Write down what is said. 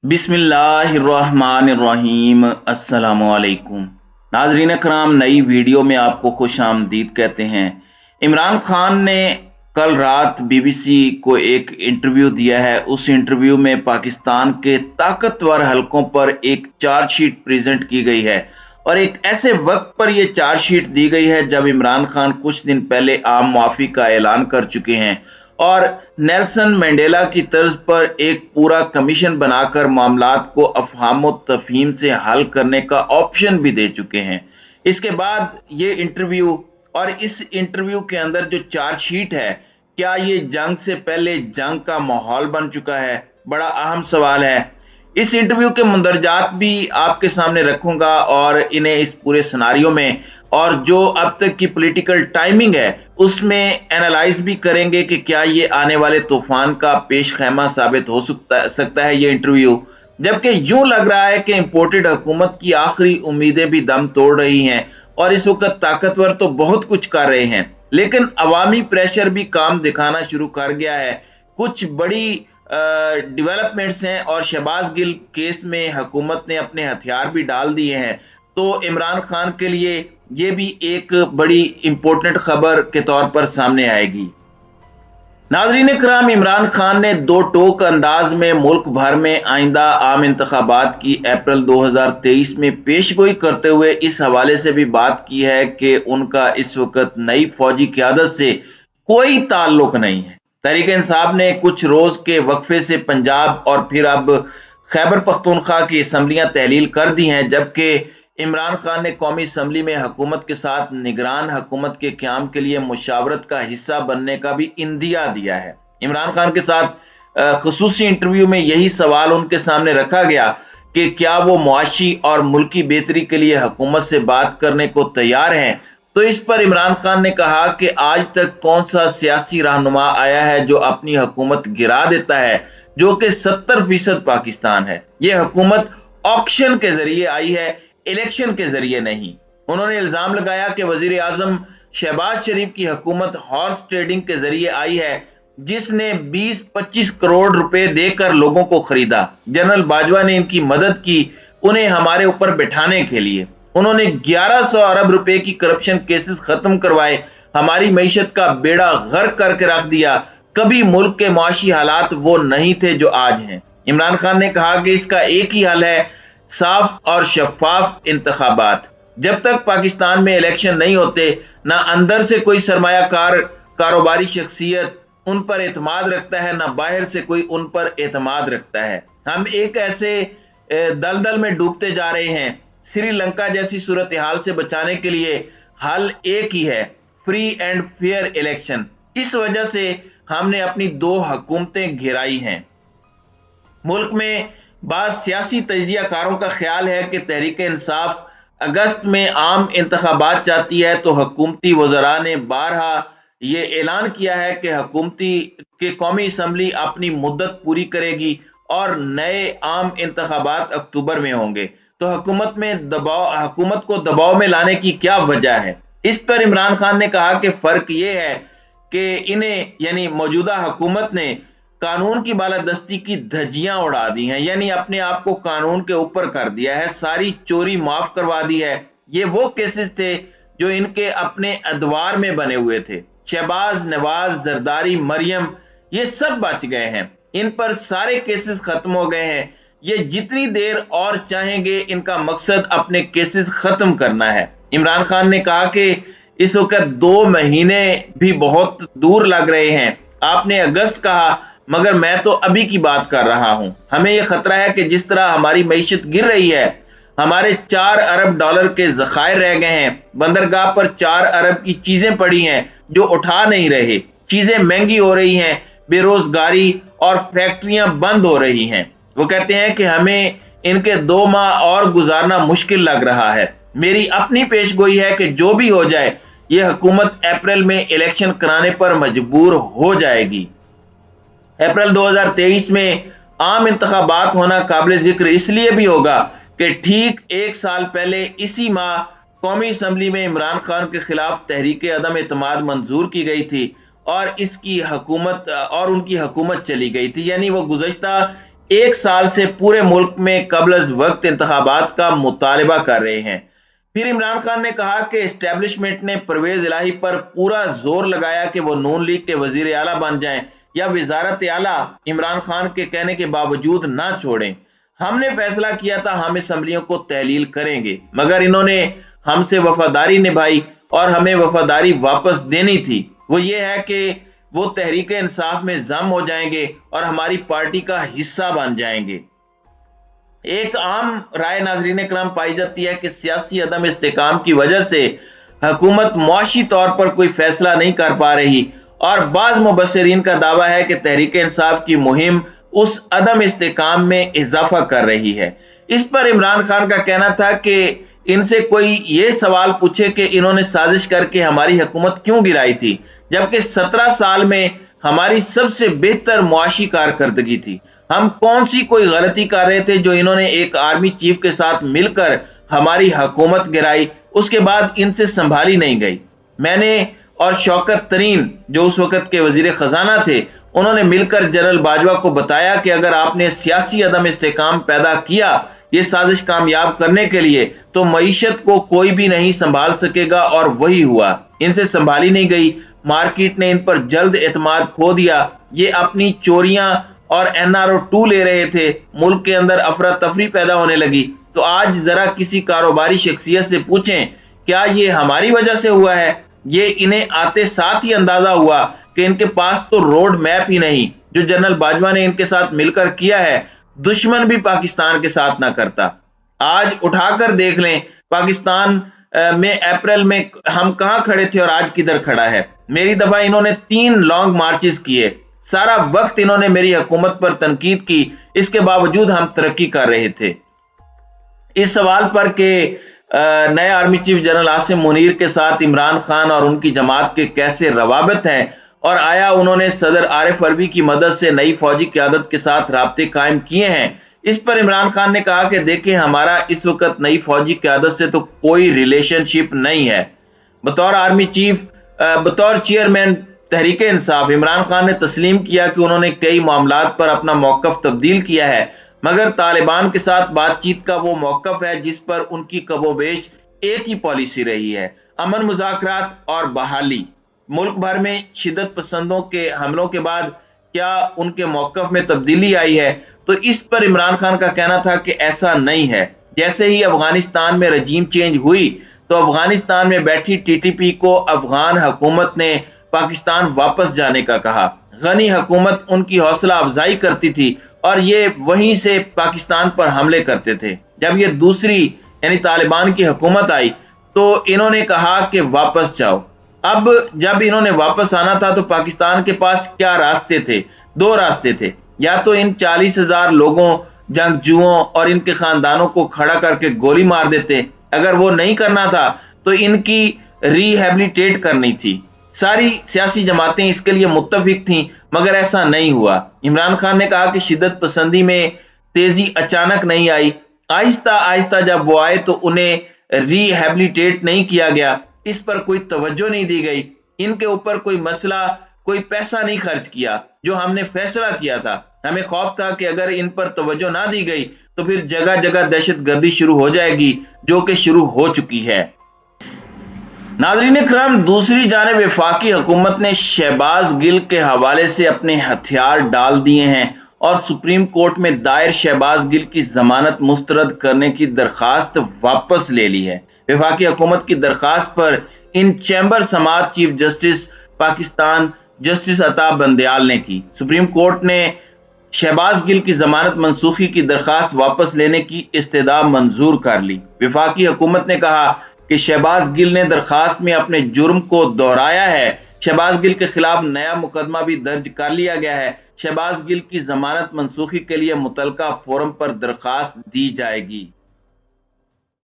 बिस्मिल्लाहिर्रहमानिर्रहीम। अस्सलामुअलैकुम नाजरीन कराम, नई वीडियो में आपको खुश आमदीद कहते हैं। इमरान खान ने कल रात बीबीसी को एक इंटरव्यू दिया है। उस इंटरव्यू में पाकिस्तान के ताकतवर हलकों पर एक चार्जशीट प्रेजेंट की गई है और एक ऐसे वक्त पर यह चार्जशीट दी गई है जब इमरान खान कुछ दिन पहले आम माफी का ऐलान कर चुके हैं और नेल्सन मंडेला की तर्ज पर एक पूरा कमीशन बनाकर मामलात को अफहाम व तफहीम से हल करने का ऑप्शन भी दे चुके हैं। इसके बाद ये इंटरव्यू और इस इंटरव्यू के अंदर जो चार्जशीट है, क्या ये जंग से पहले जंग का माहौल बन चुका है? बड़ा अहम सवाल है। इस इंटरव्यू के मंदरजात भी आपके सामने रखूंगा और इन्हें इस पूरे सिनारियों में और जो अब तक की पॉलिटिकल टाइमिंग है उसमें एनालाइज भी करेंगे कि क्या ये आने वाले तूफान का पेश खैमा साबित हो सकता है ये इंटरव्यू। जबकि यूं लग रहा है कि इंपोर्टेड हुकूमत की आखिरी उम्मीदें भी दम तोड़ रही हैं और इस वक्त ताकतवर तो बहुत कुछ कर रहे हैं, लेकिन अवामी प्रेशर भी काम दिखाना शुरू कर गया है। कुछ बड़ी डेवलपमेंट्स हैं और शहबाज गिल केस में हुकूमत ने अपने हथियार भी डाल दिए हैं, तो इमरान खान के लिए ये भी एक बड़ी इंपॉर्टेंट खबर के तौर पर सामने आएगी। नाजरीन कराम, इमरान खान ने दो टोक अंदाज में मुल्क भर में आइंदा आम इंतखाबात की अप्रैल 2023 में पेशगोई करते हुए इस हवाले से भी बात की है कि उनका इस वक्त नई फौजी क़यादत से कोई ताल्लुक नहीं है। तहरीक इंसाफ ने कुछ रोज के वक्फे से पंजाब और फिर अब खैबर पख्तूनख्वा की असम्बलियां तहलील कर दी हैं, जबकि इमरान खान ने कौमी असम्बली में हुकूमत के साथ निगरान हुकूमत के क़याम के लिए मुशावरत का हिस्सा बनने का भी इंदिया दिया है। इमरान खान के साथ खुसूसी इंटरव्यू में यही सवाल उनके सामने रखा गया कि क्या वो मुआशी और मुल्की बेहतरी के लिए हुकूमत से बात करने को तैयार हैं। तो इस पर इमरान खान ने कहा कि आज तक कौन सा सियासी रहनुमा आया है जो अपनी हुकूमत गिरा देता है, जो कि 70% पाकिस्तान है। यह हुकूमत ऑक्शन के जरिए आई है, इलेक्शन के जरिए नहीं। उन्होंने इल्जाम लगाया कि वजीर आजम शहबाज शरीफ की हुकूमत हॉर्स ट्रेडिंग के जरिए आई है, जिसने 20-25 करोड़ रुपए देकर लोगों को खरीदा। जनरल बाजवा ने इनकी मदद की उन्हें हमारे ऊपर बिठाने के लिए। उन्होंने 1100 अरब रुपए की करप्शन केसेस खत्म करवाए, हमारी मईशत का बेड़ा गर्क करके रख दिया। कभी मुल्क के मुआशी हालात वो नहीं थे जो आज हैं। इमरान खान ने कहा कि इसका एक ही हल है, साफ और शफाफ इंतखाबात। जब तक पाकिस्तान में इलेक्शन नहीं होते, ना अंदर से कोई सरमायाकार कारोबारी शख्सियत उन पर एतमाद रखता है, ना बाहर से कोई उन पर एतमाद रखता है। हम एक ऐसे दलदल में डूबते जा रहे हैं। श्रीलंका जैसी सूरत हाल से बचाने के लिए हल एक ही है, फ्री एंड फेयर इलेक्शन। इस वजह से हमने अपनी दो हुकूमतें गिराई हैं। मुल्क में बाद सियासी तजियाकारों का ख्याल है कि तहरीक इंसाफ अगस्त में आम इंतखाबात चाहती है, तो हुकूमती वज़रा ने बारहा ये ऐलान किया है कि हुकूमती के कौमी असम्बली अपनी मुद्दत पूरी करेगी और नए आम इंतखाबात अक्टूबर में होंगे। तो हुकूमत को दबाव में लाने की क्या वजह है? इस पर इमरान खान ने कहा कि फर्क ये है कि इन्हें यानी मौजूदा हुकूमत ने कानून की बालादस्ती की धज्जियां उड़ा दी हैं, यानी अपने आप को कानून के ऊपर कर दिया है, सारी चोरी माफ करवा दी है। ये वो केसेस थे जो इनके अपने अदवार में बने हुए थे। शहबाज, नवाज, जरदारी, मरियम, ये सब बच गए हैं। इन पर सारे केसेस खत्म हो गए हैं। ये जितनी देर और चाहेंगे, इनका मकसद अपने केसेस खत्म करना है। इमरान खान ने कहा कि इस वक्त 2 महीने भी बहुत दूर लग रहे हैं। आपने अगस्त कहा, मगर मैं तो अभी की बात कर रहा हूं। हमें यह खतरा है कि जिस तरह हमारी मईशत गिर रही है, हमारे 4 अरब डॉलर के जखायर रह गए हैं, बंदरगाह पर 4 अरब की चीजें पड़ी हैं जो उठा नहीं रहे, चीजें महंगी हो रही हैं, बेरोजगारी और फैक्ट्रियां बंद हो रही हैं। वो कहते हैं कि हमें इनके 2 माह और गुजारना मुश्किल लग रहा है। मेरी अपनी पेशगोई है कि जो भी हो जाए, यह हुकूमत अप्रैल में इलेक्शन कराने पर मजबूर हो जाएगी। अप्रैल 2023 में आम इंतखाबात होना काबिल जिक्र इसलिए भी होगा कि ठीक 1 साल पहले इसी माह कौमी असम्बली में इमरान खान के खिलाफ तहरीक अदम एतमाद मंजूर की गई थी और इसकी हुकूमत और उनकी हुकूमत चली गई थी। यानी वो गुज़श्ता 1 سال سے پورے ملک میں قبل از وقت انتخابات کا مطالبہ کر رہے ہیں۔ پھر عمران خان نے کہا کہ اسٹیبلشمنٹ نے پرویز الہی پر پورا زور لگایا کہ وہ نون لیگ کے وزیر اعلیٰ بن جائیں یا وزارت اعلیٰ عمران خان کے کہنے کے باوجود نہ چھوڑیں۔ ہم نے فیصلہ کیا تھا ہم اسمبلیوں کو تحلیل کریں گے، مگر انہوں نے ہم سے وفاداری نبھائی اور ہمیں وفاداری واپس دینی تھی۔ وہ یہ ہے کہ وہ تحریک انصاف میں ضم ہو جائیں گے اور ہماری پارٹی کا حصہ بن جائیں گے۔ ایک عام رائے ناظرین کرام پائی جاتی ہے کہ سیاسی عدم استحکام کی وجہ سے حکومت معاشی طور پر کوئی فیصلہ نہیں کر پا رہی، اور بعض مبصرین کا دعویٰ ہے کہ تحریک انصاف کی مہم اس عدم استحکام میں اضافہ کر رہی ہے۔ اس پر عمران خان کا کہنا تھا کہ ان سے کوئی یہ سوال پوچھے کہ انہوں نے سازش کر کے ہماری حکومت کیوں گرائی تھی، جبکہ 17 سال میں ہماری سب سے بہتر معاشی کارکردگی تھی۔ ہم کون سی کوئی غلطی کر رہے تھے جو انہوں نے ایک آرمی چیف کے ساتھ مل کر ہماری حکومت گرائی، اس کے بعد ان سے سنبھالی نہیں گئی۔ میں نے اور شوکت ترین جو اس وقت کے وزیر خزانہ تھے، انہوں نے مل کر جنرل باجوہ کو بتایا کہ اگر آپ نے سیاسی عدم استحکام پیدا کیا یہ سازش کامیاب کرنے کے لیے تو معیشت کو کوئی بھی نہیں سنبھال سکے گا، اور وہی ہوا۔ ان سے سنبھالی نہیں گئی، مارکیٹ نے ان پر جلد اعتماد کھو دیا، یہ اپنی چوریاں اور NRO 2 لے رہے تھے، ملک کے اندر افراتفری پیدا ہونے لگی۔ تو آج ذرا کسی کاروباری شخصیت سے پوچھیں کیا یہ ہماری وجہ سے ہوا ہے؟ یہ انہیں آتے ساتھ ہی اندازہ ہوا کہ ان کے پاس تو روڈ میپ ہی نہیں۔ جو جنرل باجوہ نے ان کے ساتھ مل کر کیا ہے دشمن بھی پاکستان کے ساتھ نہ کرتا۔ آج اٹھا کر دیکھ لیں پاکستان میں اپریل میں ہم کہاں کھڑے تھے اور آج کدھر کھڑا ہے۔ میری دفعہ انہوں نے 3 لانگ مارچز کیے، سارا وقت انہوں نے میری حکومت پر تنقید کی، اس کے باوجود ہم ترقی کر رہے تھے۔ اس سوال پر کہ نئے army chief general Asim Munir کے ساتھ عمران خان اور ان کی جماعت کے کیسے روابط ہیں، اور آیا انہوں نے صدر عارف الوی کی مدد سے نئی فوجی قیادت کے ساتھ رابطے قائم کیے ہیں، اس پر عمران خان نے کہا کہ دیکھیں ہمارا اس وقت نئی فوجی قیادت سے تو کوئی ریلیشن شپ نہیں ہے۔ بطور آرمی چیف، بطور چیئرمین تحریک انصاف، عمران خان نے تسلیم کیا کہ انہوں نے کئی معاملات پر اپنا موقف تبدیل کیا ہے، مگر طالبان کے ساتھ بات چیت کا وہ موقف ہے جس پر ان کی کم و بیش ایک ہی پالیسی رہی ہے، امن مذاکرات اور بحالی۔ ملک بھر میں شدت پسندوں کے حملوں کے بعد کیا ان کے موقف میں تبدیلی آئی ہے؟ تو اس پر عمران خان کا کہنا تھا کہ ایسا نہیں ہے۔ جیسے ہی افغانستان میں رجیم چینج ہوئی تو افغانستان میں بیٹھی TTP کو افغان حکومت نے پاکستان واپس جانے کا کہا۔ غنی حکومت ان کی حوصلہ افزائی کرتی تھی اور یہ وہیں سے پاکستان پر حملے کرتے تھے۔ جب یہ دوسری یعنی طالبان کی حکومت آئی تو انہوں نے کہا کہ واپس جاؤ۔ اب جب انہوں نے واپس آنا تھا تو پاکستان کے پاس کیا راستے تھے؟ 2 راستے تھے، یا تو ان 40,000 لوگوں، جنگجوؤں اور ان کے خاندانوں کو کھڑا کر کے گولی مار دیتے، اگر وہ نہیں کرنا تھا تو ان کی ری ہیبلیٹیٹ کرنی تھی۔ ساری سیاسی جماعتیں اس کے لیے متفق تھیں، مگر ایسا نہیں ہوا۔ عمران خان نے کہا کہ شدت پسندی میں تیزی اچانک نہیں آئی، آہستہ آہستہ جب وہ آئے تو انہیں ری ہیبلیٹیٹ نہیں کیا گیا، اس پر کوئی توجہ نہیں دی گئی، ان کے اوپر کوئی مسئلہ، کوئی پیسہ نہیں خرچ کیا جو ہم نے فیصلہ کیا تھا۔ ہمیں خوف تھا کہ اگر ان پر توجہ نہ دی گئی تو پھر جگہ جگہ دہشت گردی شروع ہو جائے گی، جو کہ شروع ہو چکی ہے۔ ناظرین کرام، دوسری جانب وفاقی حکومت نے شہباز گل کے حوالے سے اپنے ہتھیار ڈال دیے ہیں اور سپریم کورٹ میں دائر شہباز گل کی ضمانت مسترد کرنے کی درخواست واپس لے لی ہے۔ وفاقی حکومت کی درخواست پر ان چیمبر سماعت چیف جسٹس پاکستان جسٹس عطا بندیال نے کی۔ سپریم کورٹ نے شہباز گل کی ضمانت منسوخی کی درخواست واپس لینے کی استدعا منظور کر لی۔ وفاقی حکومت نے کہا کہ شہباز گل نے درخواست میں اپنے جرم کو دہرایا ہے۔ شہباز گل کے خلاف نیا مقدمہ بھی درج کر لیا گیا ہے۔ شہباز گل کی ضمانت منسوخی کے لیے متعلقہ فورم پر درخواست دی جائے گی۔